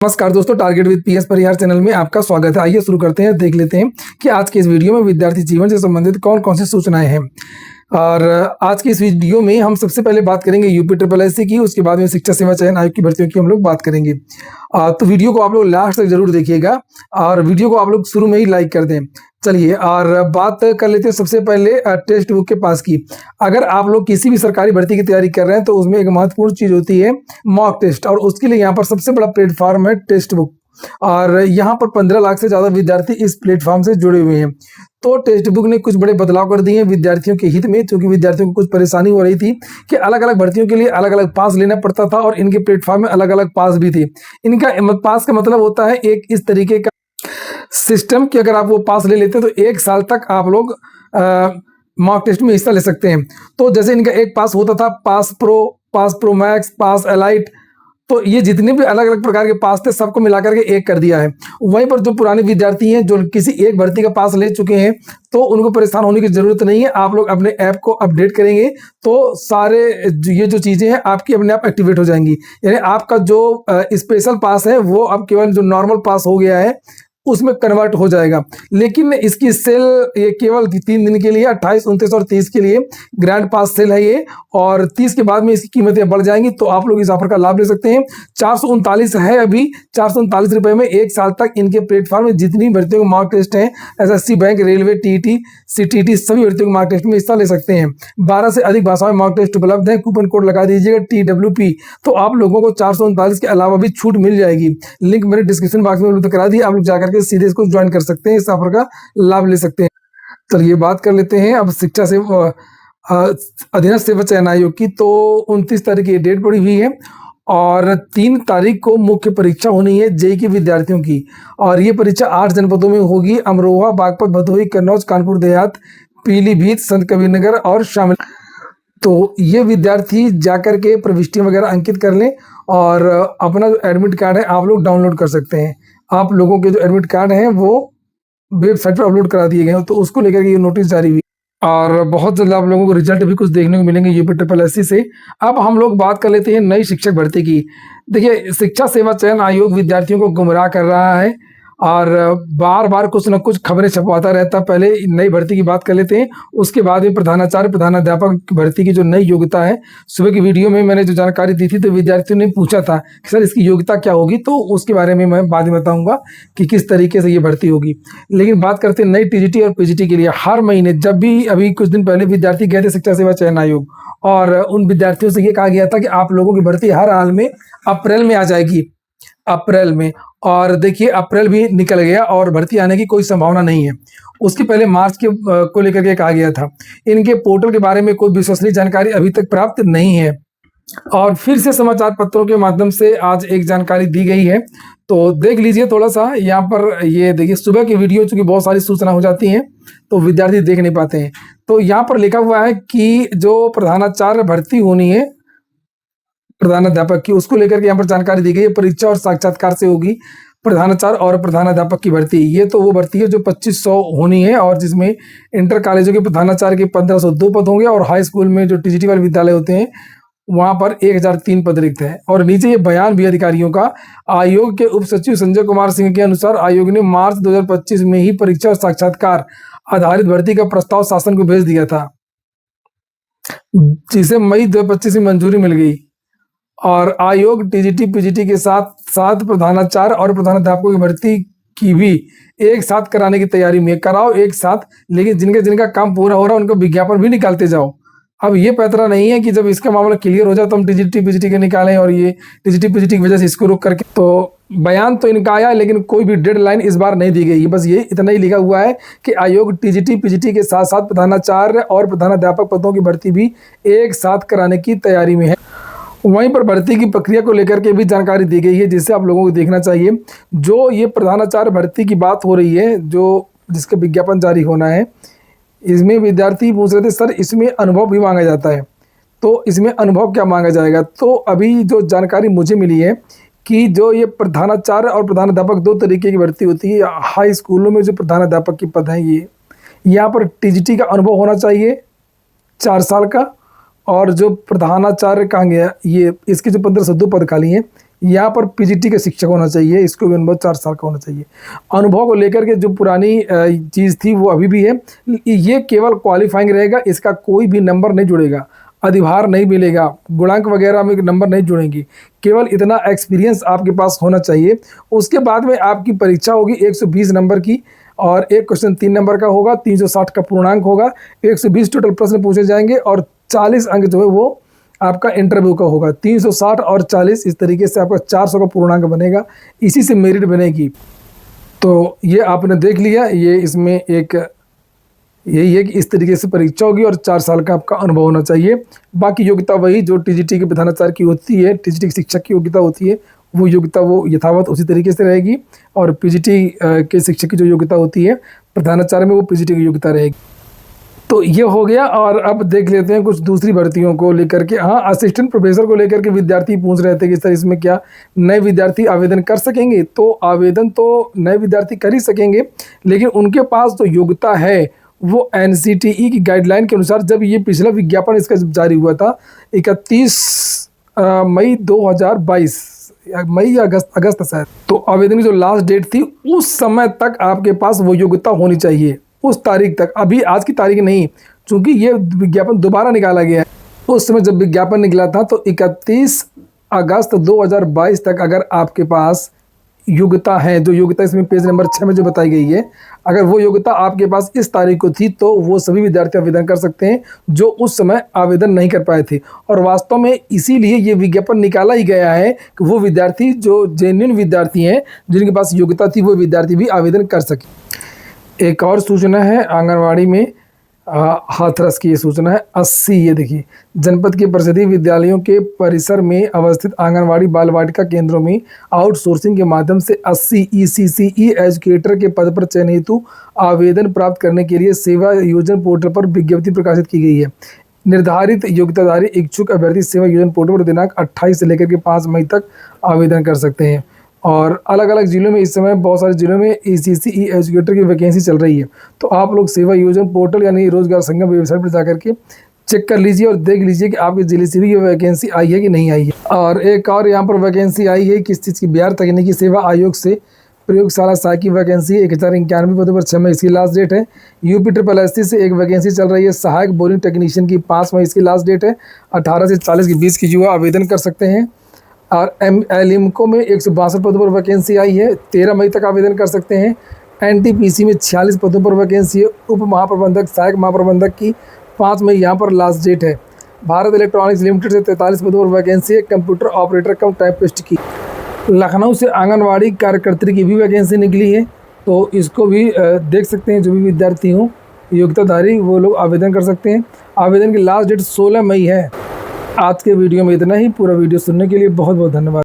नमस्कार दोस्तों, target with PS Parihar channel में आपका स्वागत है। आइए शुरू करते हैं, देख लेते हैं कि आज के इस वीडियो में विद्यार्थी जीवन से संबंधित कौन कौन सी सूचनाएं हैं। और आज की इस वीडियो में हम सबसे पहले बात करेंगे यूपी ट्रिपल एससी की, उसके बाद में शिक्षा सेवा चयन आयोग की भर्तियों की हम लोग बात करेंगे। तो वीडियो को आप लोग लास्ट तक जरूर देखिएगा और वीडियो को आप लोग शुरू में ही लाइक कर दें। चलिए और बात कर लेते हैं सबसे पहले टेक्स्ट बुक के पास की। अगर आप लोग किसी भी सरकारी भर्ती की तैयारी कर रहे हैं तो उसमें एक महत्वपूर्ण चीज होती है मॉक टेस्ट, और उसके लिए यहाँ पर सबसे बड़ा प्लेटफॉर्म है टेक्स्ट बुक। और यहाँ पर 15 लाख से ज़्यादा विद्यार्थी इस प्लेटफॉर्म से जुड़े हुए हैं। तो टेक्स्ट बुक ने कुछ बड़े बदलाव कर दिए हैं विद्यार्थियों के हित में, क्योंकि विद्यार्थियों को कुछ परेशानी हो रही थी कि अलग अलग भर्तियों के लिए अलग अलग पास लेना पड़ता था और इनके प्लेटफॉर्म में अलग अलग पास भी थे। इनका पास का मतलब होता है एक इस तरीके का सिस्टम कि अगर आप वो पास ले लेते हैं तो 1 साल तक आप लोग मॉक टेस्ट में हिस्सा ले सकते हैं। तो जैसे इनका एक पास होता था, पास प्रो मैक्स, पास एलाइट, तो ये जितने भी अलग अलग प्रकार के पास थे सबको मिलाकर के एक कर दिया है। वहीं पर जो पुराने विद्यार्थी हैं जो किसी एक भर्ती का पास ले चुके हैं तो उनको परेशान होने की जरूरत नहीं है। आप लोग अपने ऐप को अपडेट करेंगे तो सारे ये जो चीजें हैं आपकी अपने आप एक्टिवेट हो जाएंगी। यानी आपका जो स्पेशल पास है वो अब केवल जो नॉर्मल पास हो गया है उसमें कन्वर्ट हो जाएगा। लेकिन इसकी सेल ये केवल 3 दिन के लिए, 28, 29 और 30 के लिए ग्रैंड पास सेल है ये, और 30 के बाद में इसकी कीमतें बढ़ जाएंगी। तो आप लोग इस ऑफर का लाभ ले सकते हैं। 439 है अभी, 439 रुपए में 1 साल तक इनके प्लेटफॉर्म में जितनी भर्तियों के मॉक टेस्ट हैं, SSC, bank, railway, TT, CTT, सभी भर्तियों के मॉक टेस्ट में हिस्सा ले सकते हैं। 12 से अधिक भाषाओं में मॉक टेस्ट उपलब्ध है। कूपन कोड लगा दीजिएगा TWP, तो आप लोगों को 439 के अलावा भी छूट मिल जाएगी। लिंक मैंने डिस्क्रिप्शन बॉक्स में उपलब्ध करा दी, आप लोग जाकर के सीधे इसको ज्वाइन कर सकते हैं, इस ऑफर का लाभ ले सकते हैं। चलिए बात कर लेते हैं अब शिक्षा से अधीनस्थ सेवा चयन आयोग की। तो 29 तारीख की डेट पड़ी हुई है और 3 तारीख को मुख्य परीक्षा होनी है जेईई के विद्यार्थियों की। और ये परीक्षा 8 जनपदों में होगी: अमरोहा, बागपत, भदोही, कन्नौज, कानपुर देहात, पीलीभीत, संत कबीरनगर और शामिल। तो ये विद्यार्थी जाकर के प्रविष्टि वगैरह अंकित कर लें और अपना जो एडमिट कार्ड है आप लोग डाउनलोड कर सकते हैं। आप लोगों के जो एडमिट कार्ड हैं वो वेबसाइट पर अपलोड करा दिए गए हैं, तो उसको लेकर के ये नोटिस जारी हुई और बहुत जल्द आप लोगों को रिजल्ट भी कुछ देखने को मिलेंगे यूपी ट्रिपल एससी से। अब हम लोग बात कर लेते हैं नई शिक्षक भर्ती की। देखिए, शिक्षा सेवा चयन आयोग विद्यार्थियों को गुमराह कर रहा है और बार बार कुछ न कुछ खबरें छपवाता रहता है। पहले नई भर्ती की बात कर लेते हैं, उसके बाद में प्रधानाचार्य, प्रधानाध्यापक भर्ती की जो नई योग्यता है। सुबह की वीडियो में मैंने जो जानकारी दी थी तो विद्यार्थियों ने पूछा था कि सर इसकी योग्यता क्या होगी, तो उसके बारे में मैं बाद में बताऊंगा कि किस तरीके से ये भर्ती होगी। लेकिन बात करते हैं नई टीजीटी और पीजीटी के लिए। हर महीने जब भी अभी कुछ दिन पहले विद्यार्थी गए थे शिक्षा सेवा चयन आयोग, और उन विद्यार्थियों से ये कहा गया था कि आप लोगों की भर्ती हर हाल में अप्रैल में आ जाएगी, अप्रैल में। और देखिए अप्रैल भी निकल गया और भर्ती आने की कोई संभावना नहीं है। उसके पहले मार्च के को लेकर के कहा गया था। इनके पोर्टल के बारे में कोई विश्वसनीय जानकारी अभी तक प्राप्त नहीं है और फिर से समाचार पत्रों के माध्यम से आज एक जानकारी दी गई है, तो देख लीजिए थोड़ा सा। यहाँ पर ये देखिए, सुबह की वीडियो चूंकि बहुत सारी सूचना हो जाती हैं तो विद्यार्थी देख नहीं पाते हैं। तो यहाँ पर लिखा हुआ है कि जो प्रधानाचार्य भर्ती होनी है प्रधानाध्यापक की, उसको लेकर के यहाँ पर जानकारी दी गई है। परीक्षा और साक्षात्कार से होगी प्रधानाचार्य और प्रधानाध्यापक की भर्ती। ये तो वो भर्ती है जो 2500 होनी है और जिसमें इंटर कॉलेजों के प्रधानाचार्य के 1502 पद होंगे और हाई स्कूल में जो टीजीटी वाले विद्यालय होते हैं वहां पर 1003 पद रिक्त है। और नीचे ये बयान भी अधिकारियों का। आयोग के उप सचिव संजय कुमार सिंह के अनुसार आयोग ने मार्च 2025 में ही परीक्षा और साक्षात्कार आधारित भर्ती का प्रस्ताव शासन को भेज दिया था, जिसे मई 2025 में मंजूरी मिल गई। और आयोग टीजीटी पीजीटी के साथ साथ प्रधानाचार्य और प्रधानाध्यापकों की भर्ती की भी एक साथ कराने की तैयारी में। कराओ एक साथ, लेकिन जिनका काम पूरा हो रहा है उनको विज्ञापन भी निकालते जाओ। अब ये पैतरा नहीं है कि जब इसका मामला क्लियर हो जाए तो हम टीजीटी पीजीटी के निकालें और ये टीजीटी पीजीटी की वजह से इसको रोक करके। तो बयान तो इनका आया लेकिन कोई भी डेडलाइन इस बार नहीं दी गई। बस ये इतना ही लिखा हुआ है कि आयोग टीजीटी पीजीटी के साथ साथ प्रधानाचार्य और प्रधानाध्यापक पदों की भर्ती भी एक साथ कराने की तैयारी में है। वहीं पर भर्ती की प्रक्रिया को लेकर के भी जानकारी दी गई है, जिससे आप लोगों को देखना चाहिए। जो ये प्रधानाचार्य भर्ती की बात हो रही है, जो जिसका विज्ञापन जारी होना है, इसमें विद्यार्थी पूछ रहे थे सर इसमें अनुभव भी मांगा जाता है, तो इसमें अनुभव क्या मांगा जाएगा। तो अभी जो जानकारी मुझे मिली है कि जो ये प्रधानाचार्य और प्रधानाध्यापक 2 तरीके की भर्ती होती है। हाई स्कूलों में जो प्रधानाध्यापक की पद हैं, ये यहाँ पर टीजीटी का अनुभव होना चाहिए 4 साल का, और जो प्रधानाचार्य कहा गया ये इसके जो 1502 पद खाली हैं यहाँ पर पीजीटी का शिक्षक होना चाहिए, इसको भी अनुभव 4 साल का होना चाहिए। अनुभव को लेकर के जो पुरानी चीज़ थी वो अभी भी है, ये केवल क्वालिफाइंग रहेगा, इसका कोई भी नंबर नहीं जुड़ेगा, अधिभार नहीं मिलेगा, गुणांक वगैरह में नंबर नहीं जुड़ेंगे, केवल इतना एक्सपीरियंस आपके पास होना चाहिए। उसके बाद में आपकी परीक्षा होगी 120 नंबर की, और एक क्वेश्चन 3 नंबर का होगा, 360 का पूर्णांक होगा, 120 टोटल प्रश्न पूछे जाएंगे और 40 अंक जो है वो आपका इंटरव्यू का होगा। 360 और 40 इस तरीके से आपका 400 का पूर्णांक बनेगा, इसी से मेरिट बनेगी। तो ये आपने देख लिया, ये इसमें एक यही है कि इस तरीके से परीक्षा होगी और 4 साल का आपका अनुभव होना चाहिए। बाकी योग्यता वही जो टीजीटी के प्रधानाचार्य की होती है, टीजीटी के शिक्षक की योग्यता होती है, वो योग्यता वो यथावत उसी तरीके से रहेगी। और पीजीटी के शिक्षक की जो योग्यता होती है प्रधानाचार्य में, वो पीजीटी की योग्यता रहेगी। तो ये हो गया। और अब देख लेते हैं कुछ दूसरी भर्तियों को लेकर के। हाँ, असिस्टेंट प्रोफेसर को लेकर के विद्यार्थी पूछ रहे थे कि सर इसमें क्या नए विद्यार्थी आवेदन कर सकेंगे? तो आवेदन तो नए विद्यार्थी कर ही सकेंगे, लेकिन उनके पास तो योग्यता है वो एनसीटीई की गाइडलाइन के अनुसार। जब ये पिछला विज्ञापन इसका जब जारी हुआ था 31 मई 2022, मई या अगस्त शायद, तो आवेदन की जो लास्ट डेट थी उस समय तक आपके पास वो योग्यता होनी चाहिए, उस तारीख तक। अभी आज की तारीख नहीं, क्योंकि ये विज्ञापन दोबारा निकाला गया है। उस समय जब विज्ञापन निकला था तो 31 अगस्त 2022 तक अगर आपके पास योग्यता है, जो योग्यता इसमें पेज नंबर 6 में जो बताई गई है, अगर वो योग्यता आपके पास इस तारीख को थी तो वो सभी विद्यार्थी आवेदन कर सकते हैं जो उस समय आवेदन नहीं कर पाए थे। और वास्तव में इसीलिए ये विज्ञापन निकाला ही गया है कि वो विद्यार्थी जो जेन्युइन विद्यार्थी हैं, जिनके पास योग्यता थी, वो विद्यार्थी भी आवेदन कर सके। एक और सूचना है आंगनवाड़ी में हाथरस की, ये सूचना है 80। ये देखिए, जनपद के परिषदीय विद्यालयों के परिसर में अवस्थित आंगनवाड़ी बाल वाटिका केंद्रों में आउटसोर्सिंग के माध्यम से 80 ECCE एजुकेटर के पद पर चयन हेतु आवेदन प्राप्त करने के लिए सेवा योजन पोर्टल पर विज्ञप्ति प्रकाशित की गई है। निर्धारित योग्यताधारी इच्छुक अभ्यर्थी सेवा योजन पोर्टल पर दिनांक 28 से लेकर के 5 मई तक आवेदन कर सकते हैं। और अलग अलग जिलों में इस समय बहुत सारे जिलों में ECCE एजुकेटर की वैकेंसी चल रही है। तो आप लोग सेवा योजन पोर्टल यानी रोजगार संगम वेबसाइट पर जाकर के चेक कर लीजिए और देख लीजिए कि आपके जिले से भी ये वैकेंसी आई है कि नहीं आई है। और एक और यहाँ पर वैकेंसी आई है किस चीज़ की, बिहार तकनीकी सेवा आयोग से प्रयोगशाला सहायक की वैकेंसी 1091 पदों पर 6 मई इसकी लास्ट डेट है। UP-SSC से एक वैकेंसी चल रही है सहायक बोरिंग टेक्नीशियन की, 5 मई इसकी लास्ट डेट है। 18 से 40 के बीच की युवा आवेदन कर सकते हैं। और LIMCO में 162 पदों पर वैकेंसी आई है, 13 मई तक आवेदन कर सकते हैं। NTPC में 46 पदों पर वैकेंसी है, उप महाप्रबंधक सहायक महाप्रबंधक की 5 मई यहाँ पर लास्ट डेट है। भारत इलेक्ट्रॉनिक्स लिमिटेड से 43 पदों पर वैकेंसी है, कंप्यूटर ऑपरेटर कम टाइपिस्ट की। लखनऊ से आंगनवाड़ी कार्यकर्त्री की भी वैकेंसी निकली है, तो इसको भी देख सकते हैं। जो भी विद्यार्थी हों योग्यताधारी वो लोग आवेदन कर सकते हैं। आवेदन की लास्ट डेट 16 मई है। आज के वीडियो में इतना ही। पूरा वीडियो सुनने के लिए बहुत बहुत धन्यवाद।